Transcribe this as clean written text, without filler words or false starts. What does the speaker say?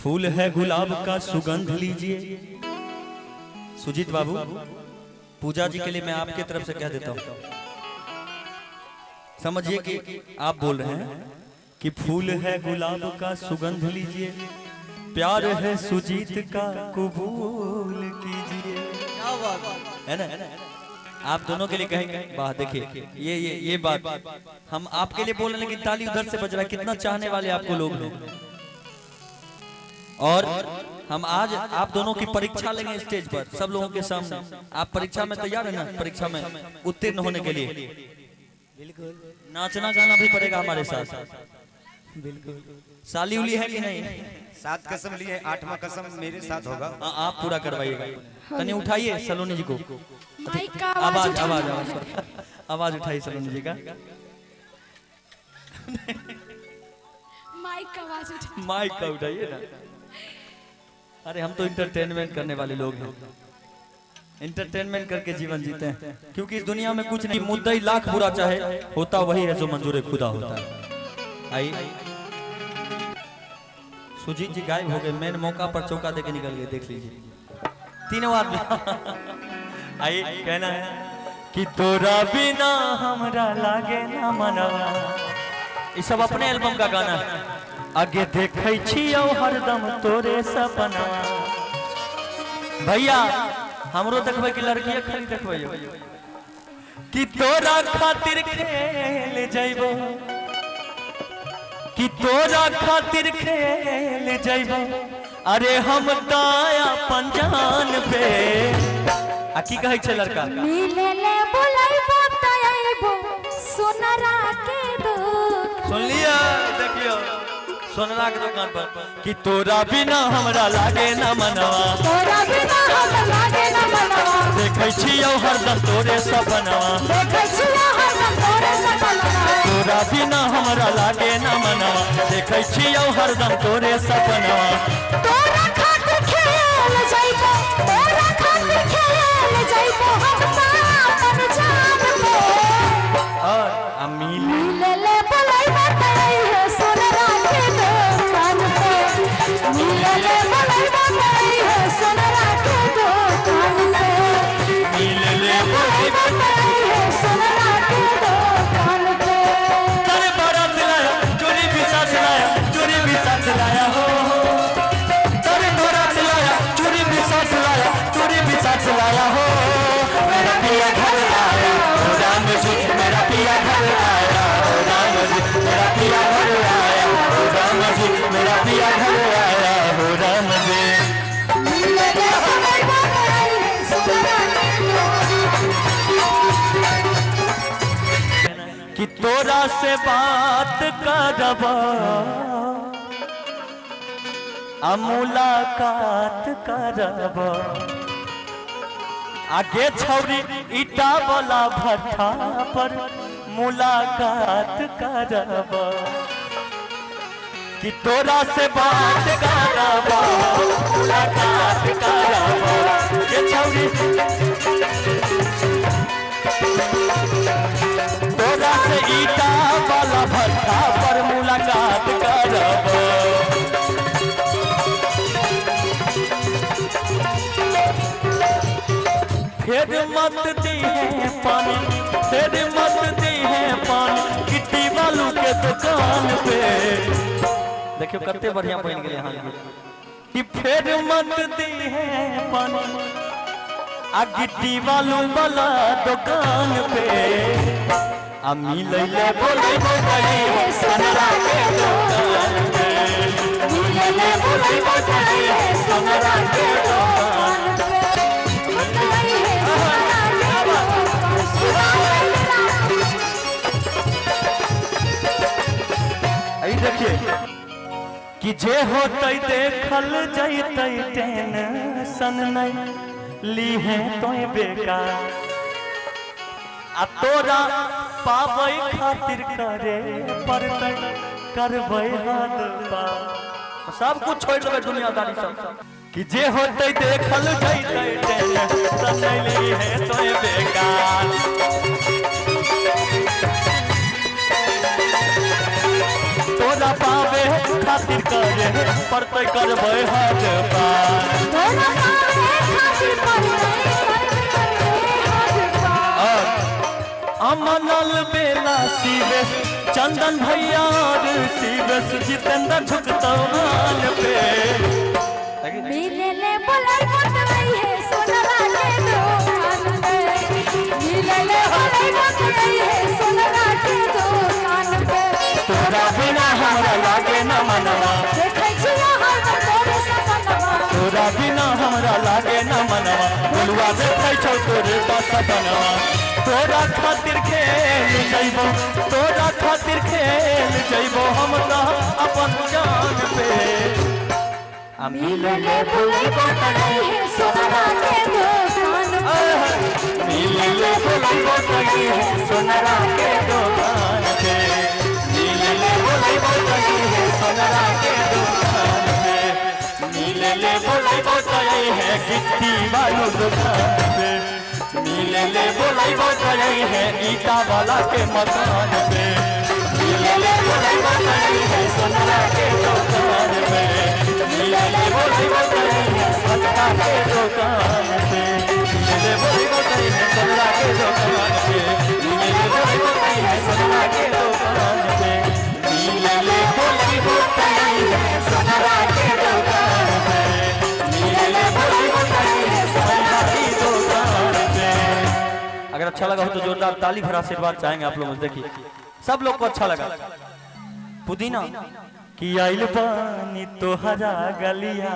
फूल है गुलाब का सुगंध लीजिए। सुजीत बाबू, पूजा जी के लिए मैं आपके तरफ से कह देता हूं, समझिए कि आप बोल रहे हैं कि फूल है गुलाब का सुगंध लीजिए, प्यार है सुजीत का कबूल कीजिए। है ना? आप दोनों के लिए कहेंगे। वाह, देखिए ये बात हम आपके लिए बोल रहे हैं, लेकिन ताली उधर से बज रहा है। कितना चाहने वाले आपको लोग हैं। और हम आज आप दोनों की परीक्षा लेंगे स्टेज पर सब लोगों के सामने। आप परीक्षा में तैयार है ना? परीक्षा में उत्तीर्ण होने के लिए बिल्कुल नाचना गाना भी पड़ेगा हमारे साथ। बिल्कुल। साली उली है कि नहीं? 7 कसम लिए, 8वां कसम मेरे साथ होगा। आप पूरा करवाइएगा। तनी उठाइए सलोनी जी को, आवाज आवाज उठाइए सलोनी जी का। माइक का उठाइए ना। अरे हम तो इंटरटेनमेंट करने वाले लोग हैं, इंटरटेनमेंट करके जीवन जीते हैं, क्योंकि इस दुनिया में कुछ नहीं। मुद्दा ही लाख बुरा चाहे, होता वही है जो मंजूर खुदा होता है। आइए, सुजीत जी गायब हो गए, मेन मौका पर चौका देके निकल गए। देख लीजिए तीनों आदमी। आइए, कहना है कि तोरा बिना हमरा लागे ना मनवा। ये सब अपने एल्बम का गाना है। आगे देखे छियो हरदम तोरे सपना। भैया हमरो देखबे कि लड़की खाली देखबे कि तोरा खातिर खेल जइबो, कि तोरा खातिर खेल जइबो। अरे हम दाया पंजान पे आ की कहै छै लड़का मिले ले बुलाइबो तइबो सोनरा के दो। सुन लिया, देखियो सोनरा के दुकान पर कि तोरा बिना हमरा लागे ना मनवा, तोरा बिना हमरा लागे ना मनवा। देखै छियौ हरदम तोरे सपनवा, देखै छियौ हरदम तोरे सपनवा। तोरा बिना हमरा लागे ना मनवा, देखै छियौ हरदम तोरे सपनवा। तोरा खातिर खेल जइबो, तोरा खातिर खेल जइबो हम अपन जान पे। और मिले ले बुलाइबो तइबो सोनरा के दुकान पे। मिले ले बुलाइबो तइबो सोनरा के दुकान पे। मिले ले बुलाइबो तइबो सोनरा के दुकान पे। तेरे बारात लाया, चोरी भी साथ लाया, चोरी भी साथ लाया हो। तेरे बारात लाया, चोरी भी साथ लाया, चोरी भी साथ लाया हो। मेरा पिया घर आया, हो राम जी, मेरा पिया घर आया, हो राम जी, मेरा पिया घर आया, हो राम जी, मेरा पिया घर आया, हो राम जी। मिले ले बुलाइबो तइबो सोनरा कि तोरा से बात करबा, आ मुलाकात करबा। आगे छौरी ईटा वाला भट्ठा पर मुलाकात करबा। कि तोरा से बात करबा, मुलाकात करबा। ये छौरी तोरा से ईटा वाला भट्ठा पर मुलाकात करब। फिर मत दी है पानी, फिर मत दी है पानी, गिट्टी बालू के दुकान पे। देखियो कते बढ़िया बन गेले यहाँ कि फिर मत दी है पानी, आ गिट्टी बालू वाला दुकान पे। आ मिले ले बोलैबो तइबो सोनरा के दुकान पे। मिले ले बुलाइबो तइबो सोनरा के दुकान पे। आई देखिए कि जे होतै देखल जैतै टेंशन नहीं ली है तोय बेकार। आ तोरा पाबै खातिर करे पड़तै करबै हद पार। सब कुछ छोड़ देबै दुनियादारी सब कि जे होतै देखल जैतै टेंशन नहीं ली है तोय बेकार। तोरा पावे खातिर करे पड़ते करबे हाथ पार तोरा पावे खातिर करबे हाथ पार अमनल बेला शिवेश चंदन भैया और शिवेश जितेंद्र झुकतो हाल पे मिले ले बोलाई बतलाई है सोनरा के दुकान पे मिले ले बोलाई बतलाई है सोनरा के दुकान पे तोरा बिना हमरा लागे न मनवा देखै छिया हम तोरे सपनवा तोरा बिना हमरा लागे न मनवा बोलुआ देखै छौ तोरे सपनवा तोरा खातिर खेल जइबो तोरा खातिर खेल जइबो हम त अपन जान पे मिले ले बोलाई बतलाई है सोनरा के दुकान पे मिले ले बोलाई बतलाई है सोनरा के दुकान पे मिले ले बोलाई बतलाई है सोनरा के दुकान पे मिले ले बोलाई बतलाई है गिट्टी वालों दुकान पे मिले ले बोलाई बतलाई है ईटा वाला के मकान पे मिले ले बोलाई बतलाई है सोनरा के दुकान पे मिले ले बोलाई बतलाई है सोनरा के दुकान पे मिले ले बोलाई बतलाई है सोनरा के दुकान पे मिले ले बोलाई बतलाई है सोनरा के दुकान पे मिले ले बोलाई बतलाई है सोनरा के दुकान पे मिले ले बोलाई बतलाई है सोनरा की दुकान पे। अगर अच्छा लगा हो तो जोरदार ताली भरा आशीर्वाद चाहेंगे आप लोग। देखिए सब लोग को अच्छा लगा। पुदीना कि आइल पानी तोहरा गलिया